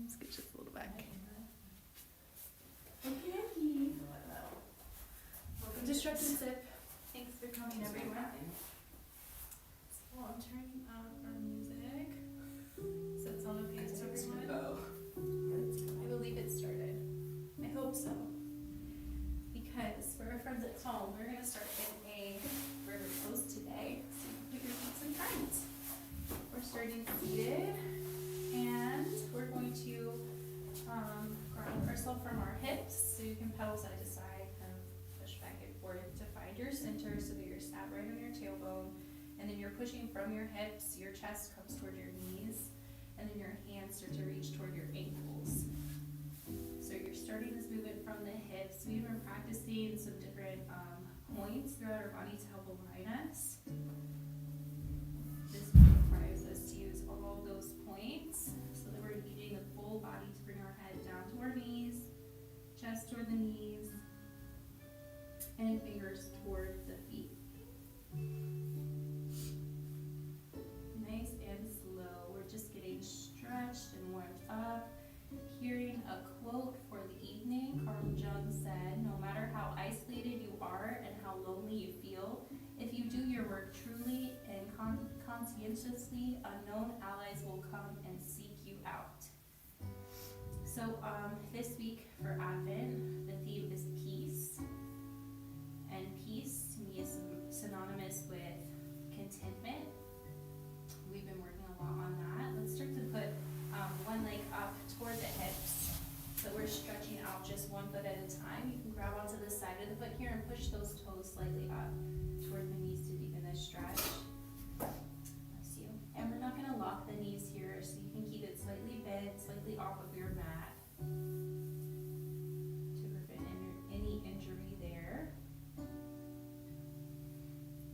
Scooch this a little back. Okay. Welcome to Stretch and Sip. Thanks for coming, everyone. So I'm turning up our music. Does that sound okay to everyone? Oh. I believe it started. I hope so. Because for our friends at home, we're going to start in a river pose today. So you can put your feet in front. We're starting seated. And we're going to ground ourselves from our hips. So you can pedal side to side, kind of push back and forth to find your center so that you're sat right on your tailbone. And then you're pushing from your hips, your chest comes toward your knees, and then your hands start to reach toward your ankles. So you're starting this movement from the hips. We've been practicing some different points throughout our body to help align us. This requires us to use all those points so that we're engaging the full body to bring our head down to our knees, chest toward the knees, and fingers toward the feet. Nice and slow. We're just getting stretched and warmed up. Hearing a quote for the evening, Carl Jung said, "No matter how isolated you are and how lonely you feel, if you do your work truly and conscientiously, unknown allies will come and seek you out." So this week for Advent, the theme is peace. And peace to me is synonymous with contentment. We've been working a lot on that. Let's start to put one leg up toward the hips. So we're stretching out just one foot at a time. You can grab onto the side of the foot here and push those toes slightly up toward the knees to deepen the stretch. Bless you. And we're not going to lock the knees here, so you can keep it slightly bent, slightly off of your mat to prevent any injury there.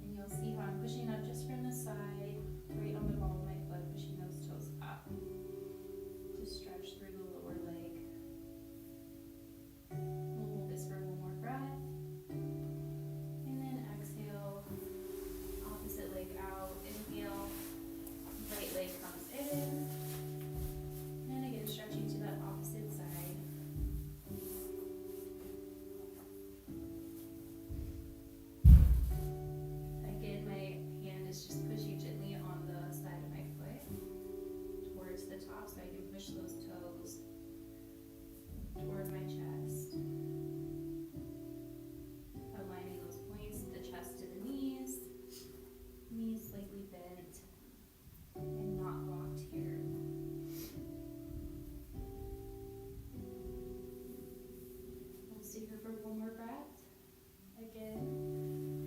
And you'll see how I'm pushing up just from the side, right on the ball of my foot, pushing those toes up to stretch through the lower leg. We'll hold this for one more breath. And then exhale, opposite leg out. Inhale, right leg comes in. And again, stretching to that opposite side. Again, my hand is just pushing gently on the side of my foot towards the top so I can push those toes toward my chest. Aligning those points, the chest to the knees, knees slightly bent and not locked here. We'll stay here for one more breath. Again,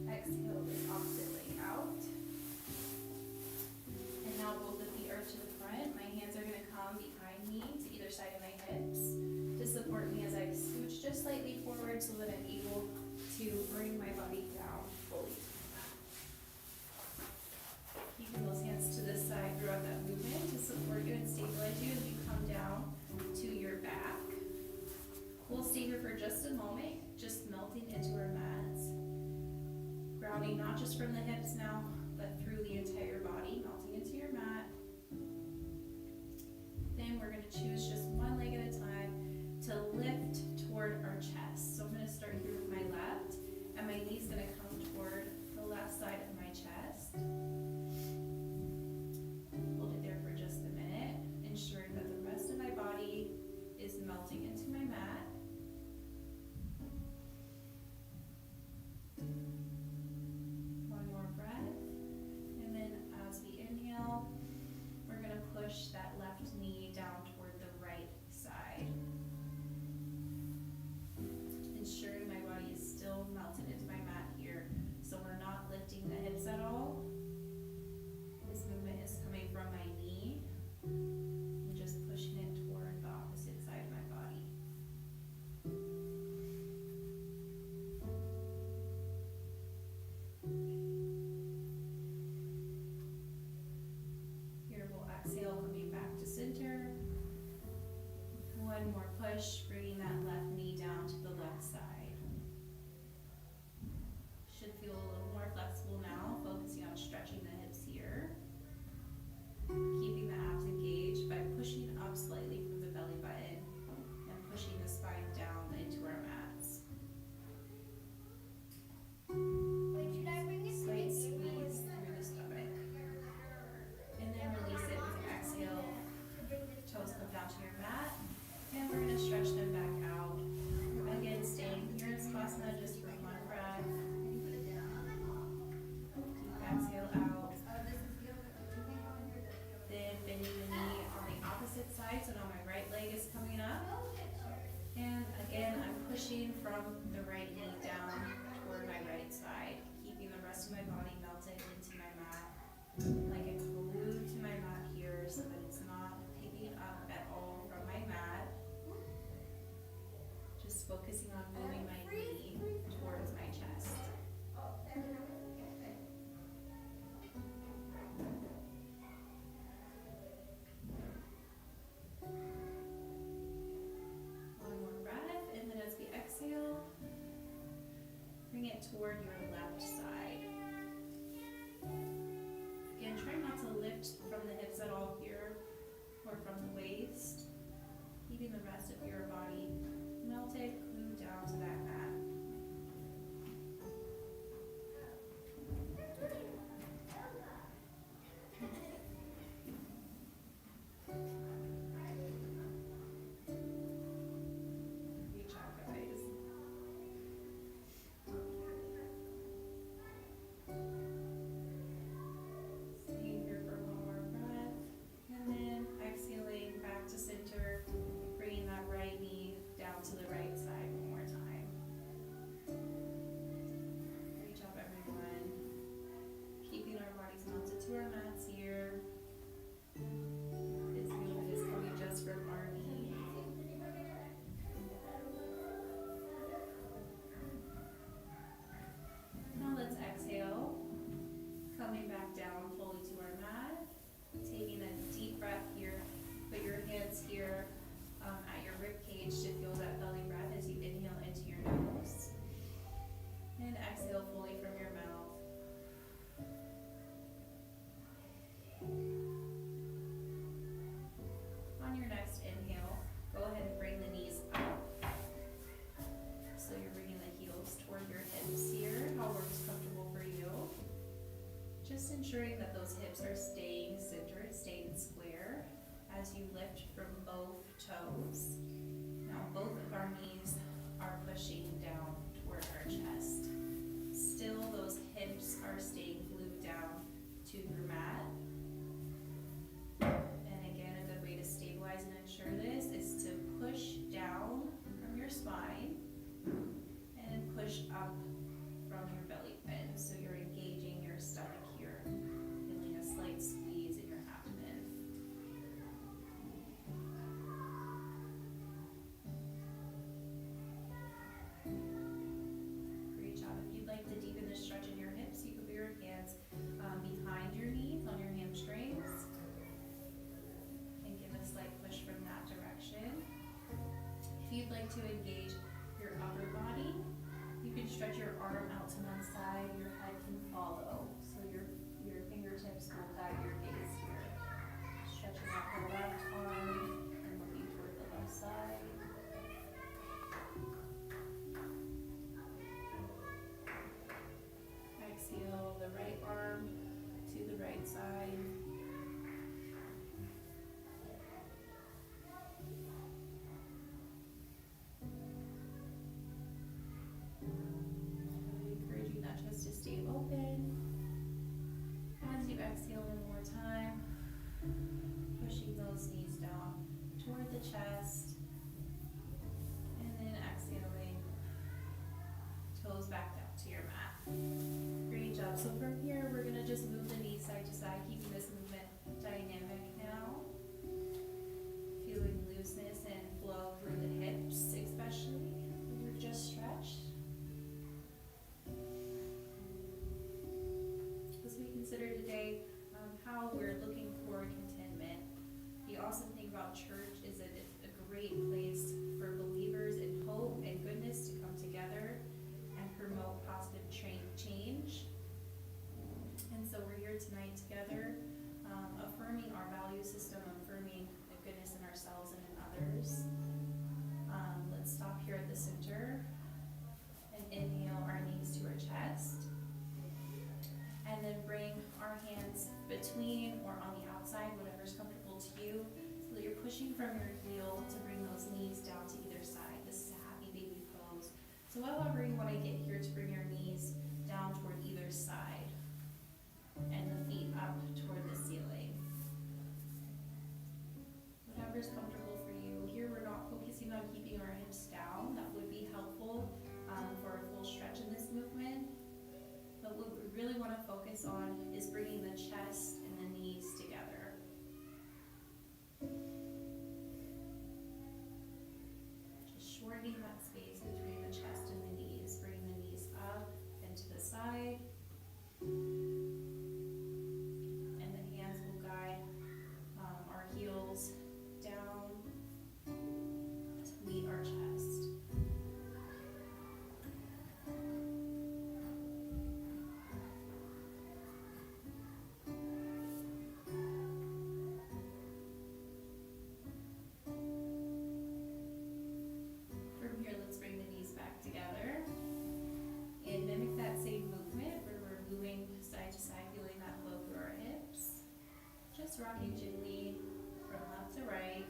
exhale this opposite leg out. And now both the feet are to the front. My hands are going to come behind me to either side of my hips to support me as I scooch just slightly forward so that I'm able to bring my body down fully. Keeping those hands to the side throughout that movement to support you and stabilize you as you come down to your back. We'll stay here for just a moment, just melting into our mats. Grounding not just from the hips now, but through the entire body, melting into your mat. Then we're going to choose just one leg at a time to lift toward our chest. So I'm going to start here with my left, and my knee's going to come toward the left side of my chest. Hold it there for just a minute, ensuring that the rest of my body is melting into my mat. One more breath, and then as we inhale, we're going to push that left knee down toward the right side. Ensuring my body is still melted into my mat here, so we're not lifting the hips at all. This movement is coming from my knee and just pushing it toward the opposite side of my body. Here we'll exhale, coming back to center. One more push, bringing that left knee down to the left side. Should feel a little more flexible now, focusing on stretching the hips here. Keeping the abs engaged by pushing up slightly from the belly toes. Now both of our knees are pushing down toward our chest. Still, those hips are staying glued down to your mat. And again, a good way to stabilize and ensure this is to push down from your spine and push up from your belly button. So you're engaging your stomach here, feeling a slight squeeze in your abdomen. Great job. If you'd like to deepen the stretch in your hips, you can put your hands behind your knees on your hamstrings and give a slight push from that direction. If you'd like to engage your upper body, you can stretch your arm out to one side, your head can follow. So your fingertips will guide your gaze here. Stretching out the left arm and looking toward the left side. Exhale the right arm to the right side. Encouraging that chest to stay open. As you exhale one more time, pushing those knees down toward the chest, and then exhaling, toes back down to your mat. Great job. So from here, we're going to just move the knees side to side, keeping this movement dynamic now. Feeling looseness and flow through the hips, especially when you're just stretched. As we consider today how we're looking for contentment, we also think about church is a great place for believers in hope and goodness to come together and promote positive change. And so we're here tonight together, affirming our value system, affirming the goodness in ourselves and in others. Let's stop here at the center and inhale our knees to our chest. And then bring our hands between or on the outside, whatever's comfortable to you, so that you're pushing from your heel to bring those knees down to either side. This is a happy baby pose. So however you want to get here, to bring your knees down toward either side and the feet up toward the ceiling. Whatever's comfortable for you. Here we're not focusing on keeping our hips down. That would be helpful for a full stretch in this movement. But what we really want to focus on is bringing the chest and the knees together. Just shortening that space between the chest and the knees. Bring the knees up and to the side. And the hands will guide our heels down to meet our chest. Rocking gently from left to right.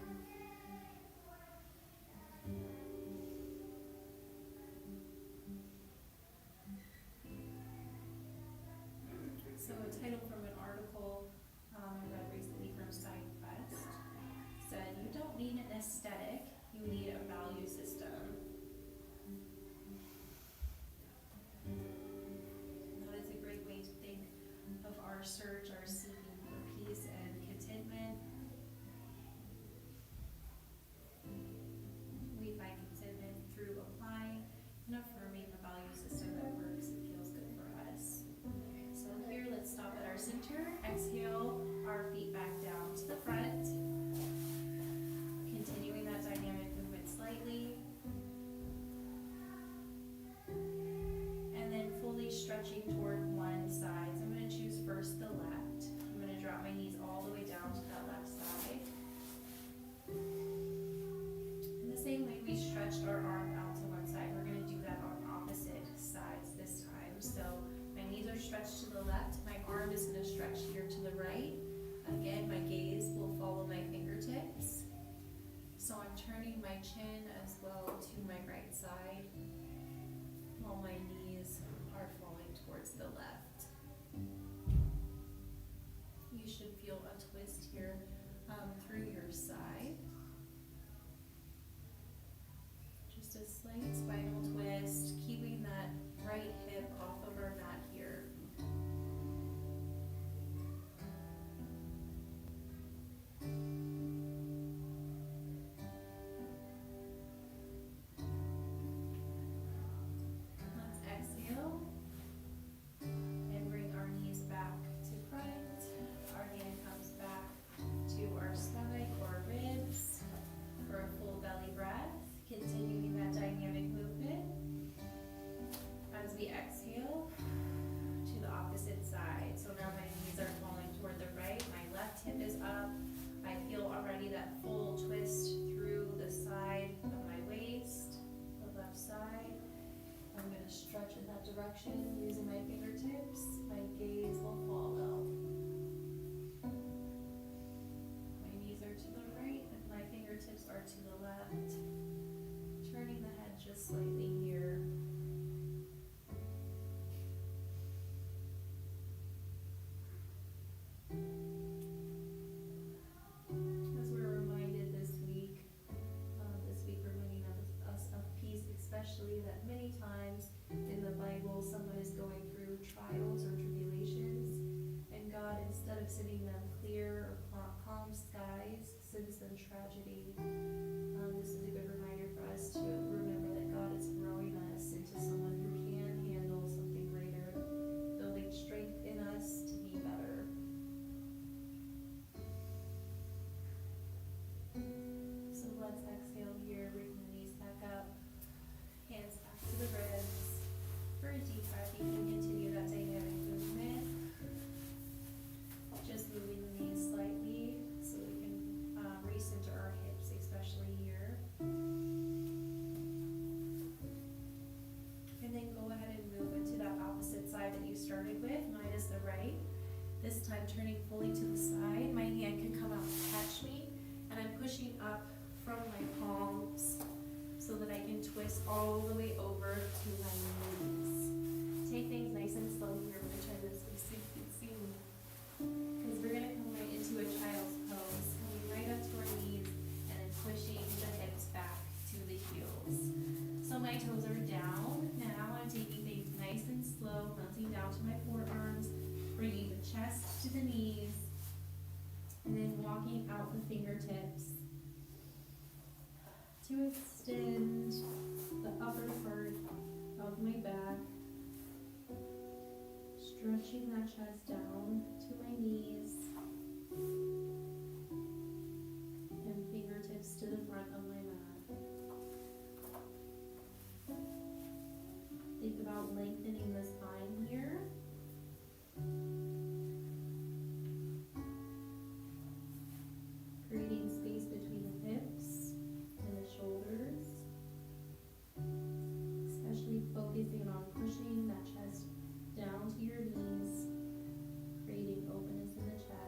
So a title from an article I read recently from SideQuest said, "You don't need an aesthetic, you need a value system." That is a great way to think of our search, our seeking for peace and contentment. We find contentment through applying and affirming a value system that works and feels good for us. So here, let's stop at our center. Exhale, our feet back down to the front. Continuing that dynamic movement slightly. And then fully stretching toward one side. So I'm going to choose first the left. turning my chin as well to my right side while my knees are falling towards the left. You should feel a twist here through your side. Just a slight spinal twist, keeping that right hip off of our mat here. Let's exhale and bring our knees back to front. Our hand comes back to our stomach or ribs for a full belly breath, continuing that dynamic movement. As we exhale to the opposite side. So now my knees are falling toward the right, my left hip is up. I feel already that full twist through the side of my waist, the left side. I'm going to stretch in that direction using my fingertips. My gaze will follow. My knees are to the right and my fingertips are to the left. Turning the head just slightly here. As we're reminded this week reminding us of peace, especially that many times in the Bible someone is going through trials or tribulations, and God, instead of sending them clear or calm skies, sends them tragedy. This is a good reminder for us to remember that God is growing us into someone who can handle something greater, building strength in us to be better. So let's exhale here, bring the knees back up, hands back to the ribs. For a deep breath, you can continue that dynamic movement. Just moving the knees slightly so we can recenter our hips, especially here. And then go ahead and move into that opposite side that you started with, minus the right. This time turning fully to the side. My hand can come out to catch me, and I'm pushing up from my palms so that I can twist all the way over to my knees. Take things nice and slow here. I'm going to try this so you can see me. Because we're going to come right into a child's pose, coming right up to our knees and then pushing the hips back to the heels. So my toes are down. Now I'm taking things nice and slow, melting down to my forearms, bringing the chest to the knees, and then walking out the fingertips to extend the upper part of my back, stretching that chest down to my knees, and fingertips to the front of my mat. Think about lengthening the spine here. Creating space between the hips and the shoulders. Especially focusing on pushing that chest down to your knees, creating openness in the chest.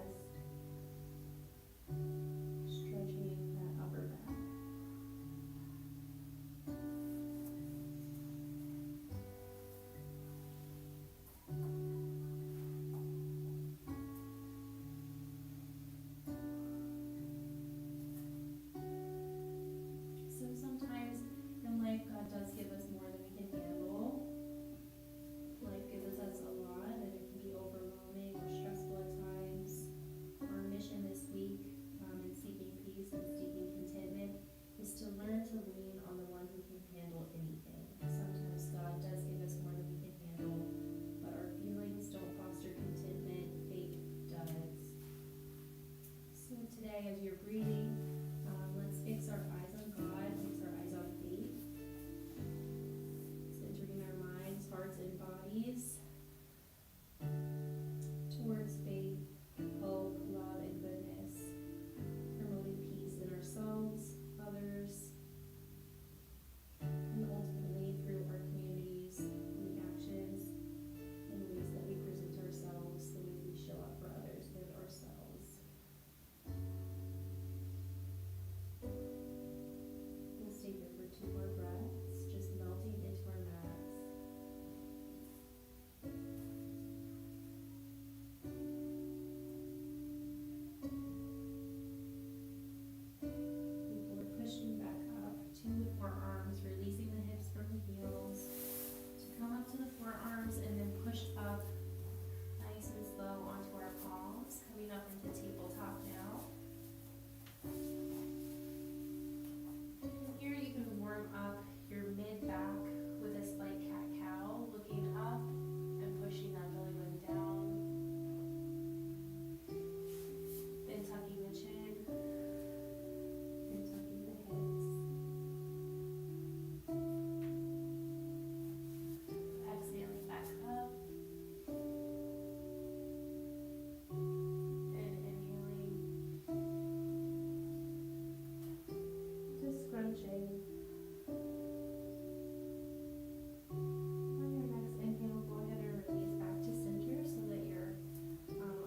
onto the forearms and then push up nice and slow onto our palms, coming up into tabletop now. And here you can warm up your mid-back with a slight cat-cow, looking up and pushing that belly button down. Then tucking the chin, then tucking the hips. Exhaling back up. And inhaling. Just scrunching. On your next inhale, go ahead and release back to center so that you're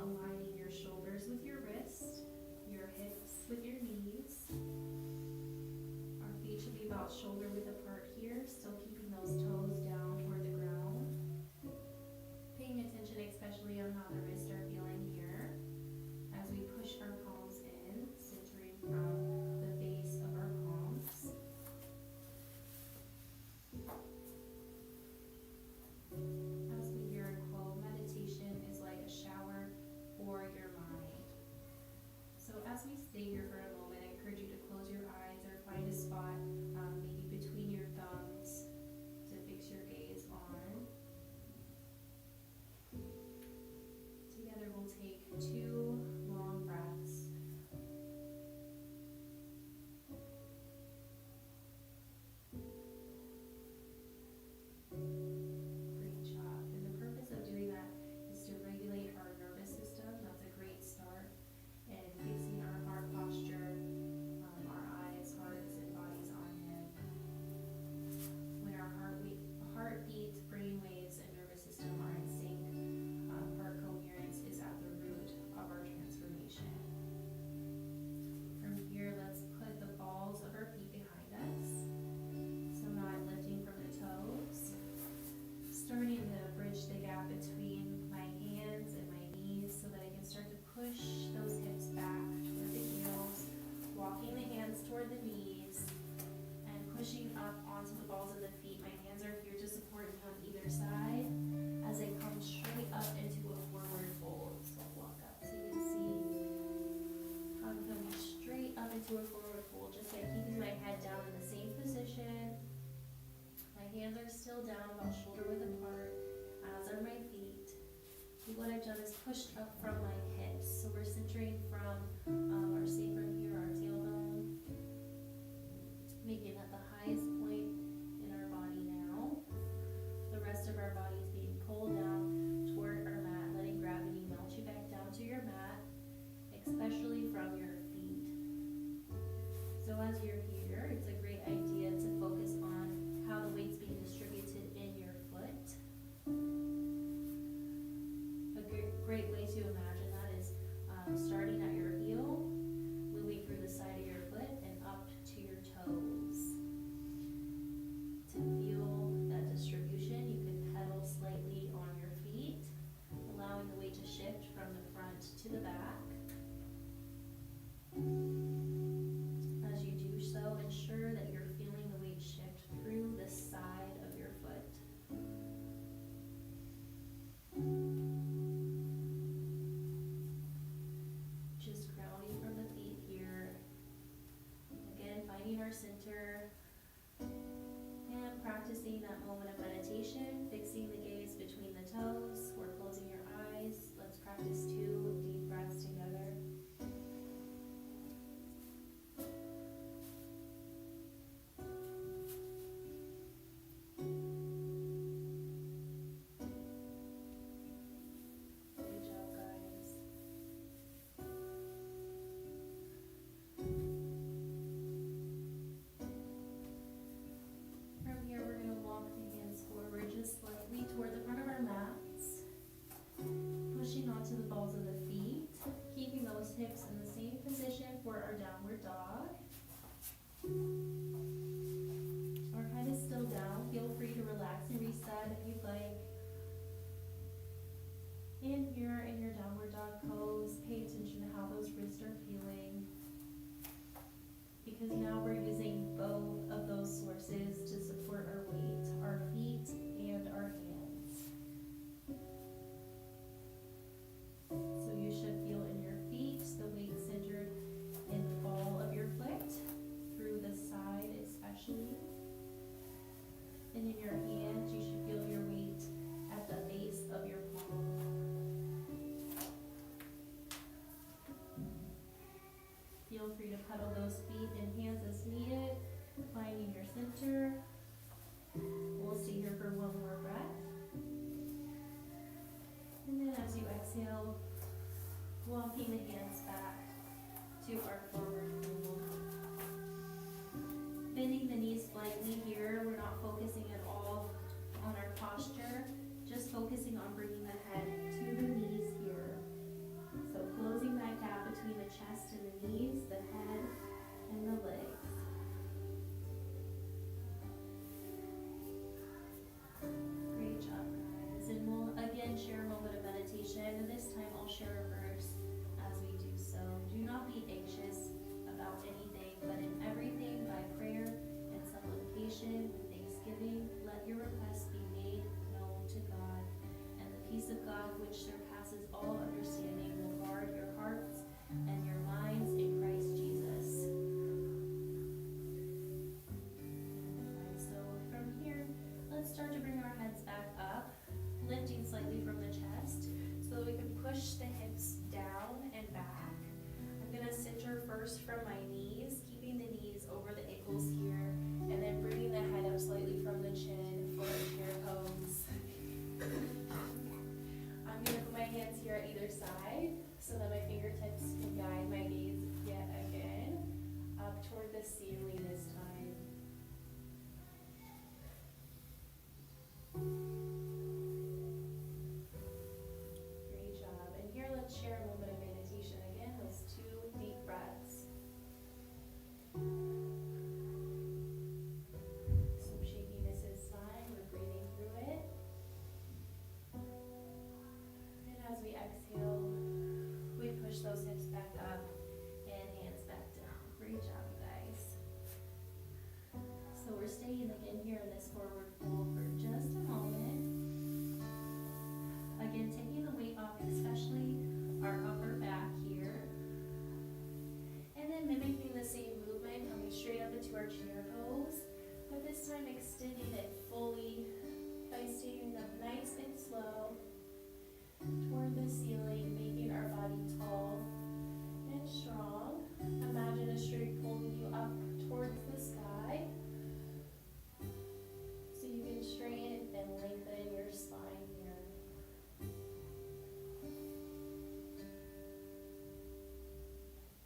aligning your shoulders with your wrist, your hips with your knees. Our feet should be about shoulder width apart here, still keeping those toes down toward the ground. Paying attention especially on how the wrists are feeling here as we push our palms in, centering from the base of our palms. As we hear in quote, meditation is like a shower for your mind. So as we stay here for a moment, I encourage you to close your eyes or find a spot, maybe between your thumbs, to fix your gaze on. Together we'll take 2 long breaths. Great job. And the purpose of doing that is to regulate our nervous system. That's a great start. And fixing our heart posture, our eyes, hearts, and bodies on Him. When our heartbeat, brain waves, and nervous system are in sync, heart coherence is at the root of our transformation. From here, let's put the balls of our feet behind us. So not lifting from the toes. Starting to bridge the gap between my hands and my knees so that I can start to push those hips back toward the heels, walking the hands toward the knees, and pushing up onto the balls of the feet. My hands are here to support me on either side as I come straight up into a forward fold. So walk up so you can see how I'm coming straight up into a forward fold just by keeping my head down in the same position. My hands are still down about shoulder width apart, as are my feet. What I've done is pushed up from my hips. So we're centering from our sacrum here, our tailbone, making that the highest point in our body now. The rest of our body is being pulled down toward our mat, letting gravity melt you back down to your mat, especially from your feet. So as you're here, it's a great idea to focus on how the weight's being distributed in your foot. A great way to imagine that is starting at your heel, moving through the side of your foot and up to your toes. To feel that distribution, you can pedal slightly on your feet, allowing the weight to shift from the front to the back. As you do so, ensure that you're feeling the weight shift through the side of your foot. Just grounding from the feet here. Again, finding our center and practicing that moment of meditation, fixing the gaze between the toes or closing your eyes. Let's practice 2 deep breaths together. Good job, guys. From here, we're going to walk the hands forward just slightly toward the front of our mats, pushing onto the balls of the feet, keeping those hips in the same position for our downward dog. Our head is still down. Feel free to relax and reset if you'd like. In here, in your downward dog pose, pay attention to how those wrists are feeling. Because now we're using both of those sources to support our weight, our feet and our hands. bending the knees slightly here. We're not focusing at all on our posture, just focusing on bringing the head to the knees here. So closing that gap between the chest and the knees, the head and the legs. Great job, guys. And we'll again share a moment of meditation, and this time I'll share a verse as we do so. Do not be anxious about anything, but in everything by prayer and supplication and thanksgiving, let your requests be made known to God. And the peace of God, which surpasses all understanding, will guard your hearts and your minds in Christ Jesus. And so from here, let's start to bring our heads back up, lifting slightly from the chest so that we can push the hips down and back. I'm going to center first from my knees, keeping the knees over the ankles here, and then bringing the head up slightly from the chin for a chair pose. I'm going to put my hands here at either side so that my fingertips can guide my gaze yet again up toward the ceiling this time. Great job. And here let's share a moment of meditation. Again, those 2 deep breaths. Some shakiness is fine. We're breathing through it. And as we exhale, we push those hips back up and hands back down. Great job, you guys. So we're staying again here in this forward fold for just a moment. Again, taking the weight off, especially our upper back here. And then mimicking the same movement, coming straight up into our chair pose, but this time extending it fully by standing up nice and slow toward the ceiling, making our body tall and strong. Imagine a string pulling you up towards the sky so you can straighten and lengthen your spine here.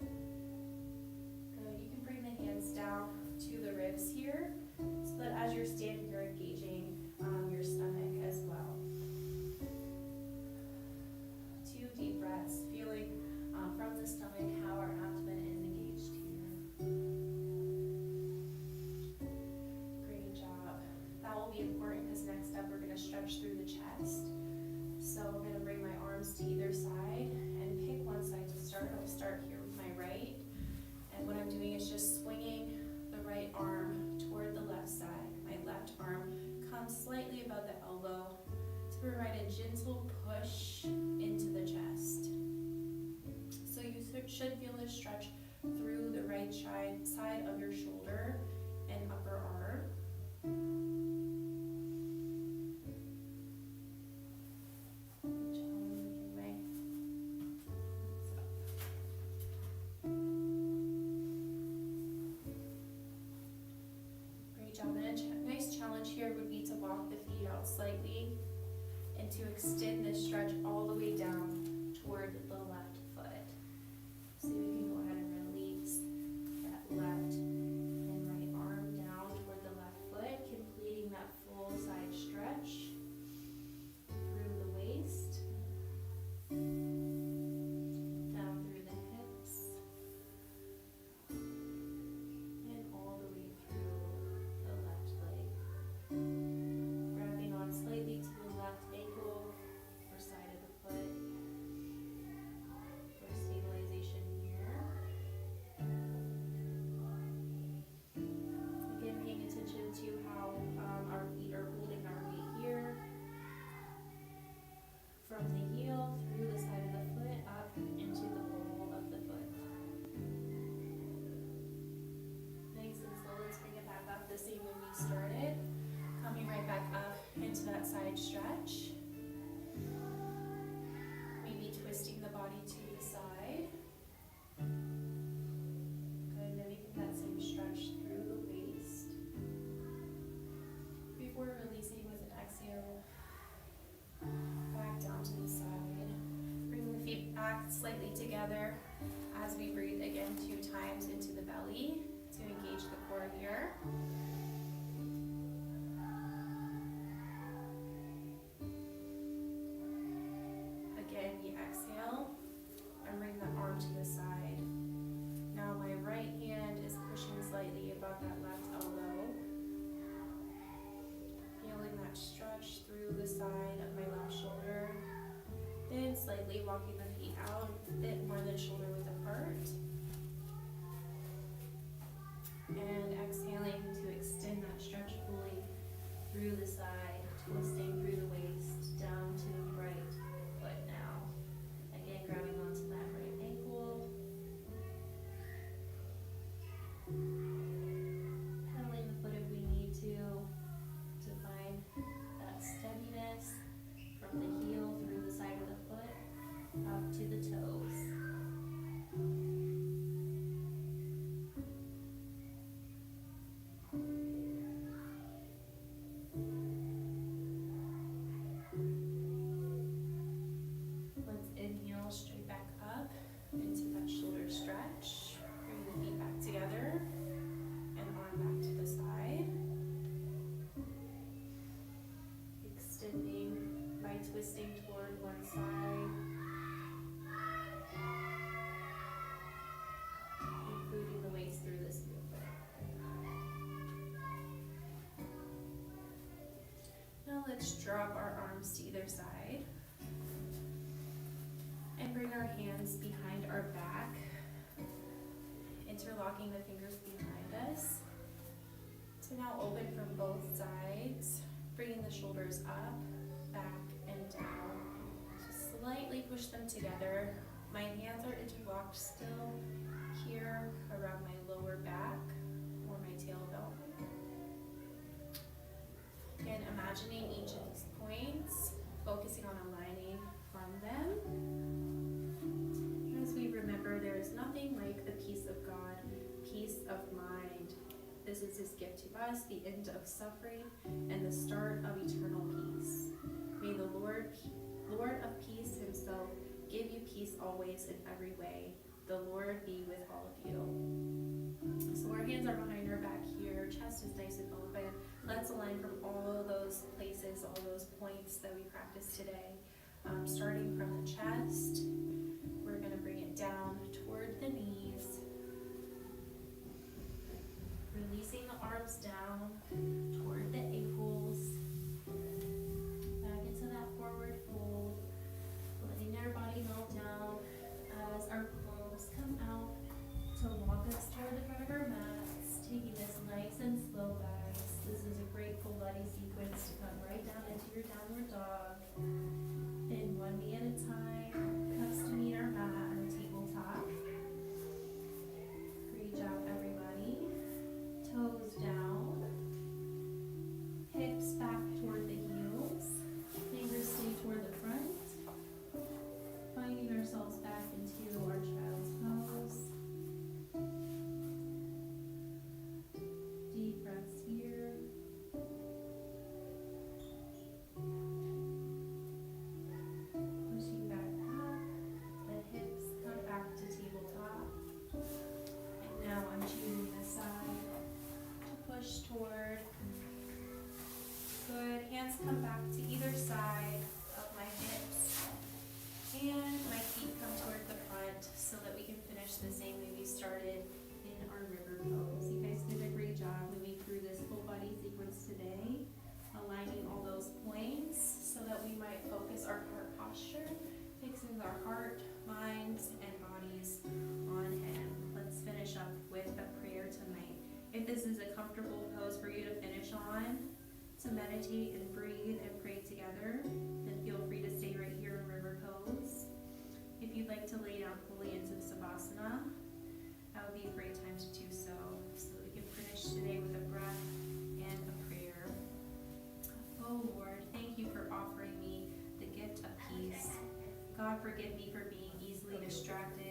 Good. You can bring the hands down to the ribs here so that as you're standing, you're engaging your stomach as well. 2 deep breaths, feeling from the stomach how our abdomen is engaged here. Great job. That will be important because next up we're going to stretch through the chest. So I'm going to bring my arms to either side and pick one side to start. I'll start here with my right. And what I'm doing is just swinging the right arm toward the left side. My left arm comes slightly above the elbow to provide a gentle push into the chest. So you should feel a stretch through the right side of your shoulder and upper arm. Good job. Looking my hands up. Great job. And a nice challenge here would be to walk the feet out slightly and to extend this stretch all the way down toward the left foot. So we can go ahead and release that left and right arm down toward the left foot, completing that full side stretch through the waist, down through the hips, and all the way through the left leg. Grabbing on slightly to the left ankle or side of the foot for stabilization here. Again, paying attention to how our feet are holding our weight here. From the heel through the side of the foot up into the ball of the foot. Nice and slow. Let's bring it back up the same way we started. Coming right back up into that side stretch. Maybe twisting the body to the side. Good, mimicking that same stretch through the waist. Before releasing with an exhale, back down to the side. Bring the feet back slightly together as we breathe again 2 times into the belly to engage the core here. out that left elbow. Feeling that stretch through the side of my left shoulder. Then slightly walking the feet out a bit more than shoulder width apart. And exhaling to extend that stretch fully through the side, twisting through the waist, down to the right foot now. Again, grabbing onto that right ankle. Pedaling the foot if we need to find that steadiness from the heel through the side of the foot, up to the toes. Let's inhale straight back up into that shoulder stretch. Bring the feet back together and arm back to the side. Extending by twisting toward one side. Including the waist through this movement. Now let's drop our arms to either side. And bring our hands behind our back, interlocking the fingers behind us. So now open from both sides, bringing the shoulders up, back, and down. So slightly push them together. My hands are interlocked still here around my lower back or my tailbone. Again, imagining each of these points, focusing on aligning from them. As we remember, there is nothing like the peace of God, peace of mind. This is His gift to us, the end of suffering and the start of eternal peace. May the Lord of peace Himself give you peace always in every way. The Lord be with all of you. So our hands are behind our back here, chest is nice and open. Let's align from all those places, all those points that we practiced today. Starting from the chest, we're going to bring it down toward the knees. Releasing the arms down toward the ankles. Back into that forward fold. Letting our body melt down as our palms come out to walk us toward the front of our mats. Taking this nice and slow, guys. This is a great full body sequence to come right down into your downward dog. In one knee at a time, cups to meet our mat or tabletop. Great job, everybody. Toes down. Hips back toward the heels. Fingers stay toward the front. Finding ourselves back into our child's pose. Deep breaths here. Pushing back up, the hips come back to tabletop. And now I'm choosing this side to push toward. Good, hands come back to either side of my hips. And my feet come toward the front so that we can finish the same way we started in our river pose. You guys did a great job moving through this full body sequence today, aligning all those points so that we might focus our heart posture, fixing our heart, minds, and bodies on Him. Let's finish up with a prayer tonight. If this is a comfortable pose for you to finish on, to meditate and breathe and pray together, then feel free to stay right here in river pose. If you'd like to lay down fully into the Savasana, that would be a great time to do so that we can finish today with a breath and a prayer. Oh Lord, thank you for offering me the gift of peace. God, forgive me for being easily distracted